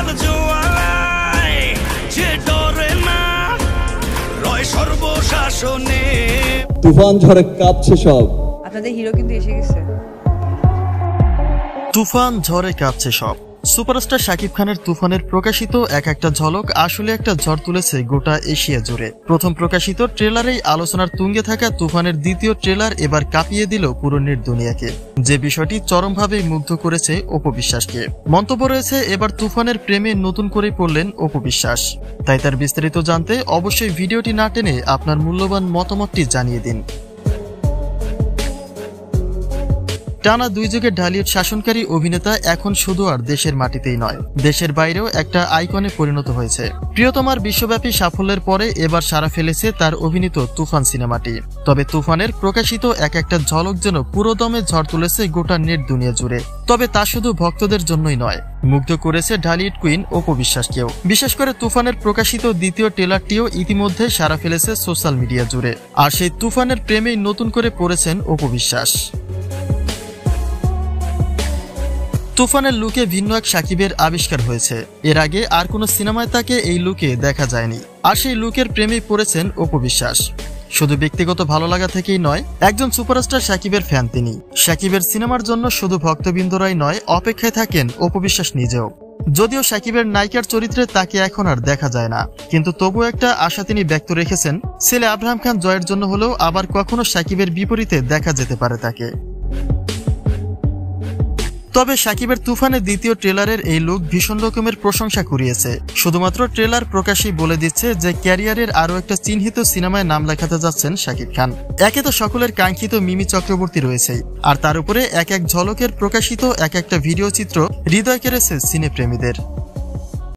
ক্ষমতার জোয়ালায় যে ডরে না রয় সর্বশাসনে। তুফান ঝড়ে কাঁপছে সব। আপনাদের হিরো কিন্তু এসে গেছে। তুফান ঝড়ে কাঁপছে সব। সুপারস্টার শাকিব খানের তুফানের প্রকাশিত এক একটা ঝলক আসলে একটা ঝড় তুলেছে গোটা এশিয়া জুড়ে। প্রথম প্রকাশিত ট্রেলারেই আলোচনার তুঙ্গে থাকা তুফানের দ্বিতীয় ট্রেলার এবার কাঁপিয়ে দিল পুরো নেট দুনিয়াকে, যে বিষয়টি চরমভাবে মুগ্ধ করেছে অপু বিশ্বাসকে। মন্তব্য রয়েছে এবার তুফানের প্রেমে নতুন করে পড়লেন অপু বিশ্বাস। তাই তার বিস্তারিত জানতে অবশ্যই ভিডিওটি না টেনে আপনার মূল্যবান মতামতটি জানিয়ে দিন। টানা 2 যুগের ঢালিউড শাসনকারী অভিনেতা এখন শুধু আর দেশের মাটিতেই নয়, দেশের বাইরেও একটা আইকনে পরিণত হয়েছে। প্রিয়তমার বিশ্বব্যাপী সাফল্যের পরে এবার সাড়া ফেলেছে তার অভিনীত তুফান সিনেমাটি। তবে তুফানের প্রকাশিত এক একটা ঝলক যেন পুরোদমে ঝড় তুলেছে গোটা নেট দুনিয়া জুড়ে। তবে তা শুধু ভক্তদের জন্যই নয়, মুগ্ধ করেছে ঢালিউড কুইন অপু বিশ্বাসকেও। বিশেষ করে তুফানের প্রকাশিত দ্বিতীয় ট্রেলারটিও ইতিমধ্যে সাড়া ফেলেছে সোশ্যাল মিডিয়া জুড়ে। আর সেই তুফানের প্রেমেই নতুন করে পড়েছেন অপু বিশ্বাস। তুফানের লুকে ভিন্ন এক শাকিবের আবিষ্কার হয়েছে। এর আগে আর কোনো সিনেমায় তাকে এই লুকে দেখা যায়নি। আর সেই লুকের প্রেমেই পড়েছেন অপু বিশ্বাস। শুধু ব্যক্তিগত ভালো লাগা থেকেই নয়, একজন সুপারস্টার শাকিবের ফ্যান তিনি। শাকিবের সিনেমার জন্য শুধু ভক্তবৃন্দরাই নয়, অপেক্ষায় থাকেন অপু বিশ্বাস নিজেও। যদিও শাকিবের নায়িকার চরিত্রে তাকে এখন আর দেখা যায় না, কিন্তু তবু একটা আশা তিনি ব্যক্ত রেখেছেন, ছেলে আব্রাহাম খান জয়ের জন্য হলেও আবার কখনো শাকিবের বিপরীতে দেখা যেতে পারে তাকে। তবে শাকিবের তুফানের দ্বিতীয় ট্রেলারের এই লুক ভীষণ রকমের প্রশংসা কুড়িয়েছে। শুধুমাত্র ট্রেলার প্রকাশই বলে দিচ্ছে যে ক্যারিয়ারের আরও একটা চিহ্নিত সিনেমায় নাম লেখাতে যাচ্ছেন শাকিব খান। একে তো সকলের কাঙ্ক্ষিত মিমি চক্রবর্তী রয়েছেই, আর তার উপরে এক এক ঝলকের প্রকাশিত এক একটা ভিডিও চিত্র হৃদয় কেড়েছে সিনেপ্রেমীদের।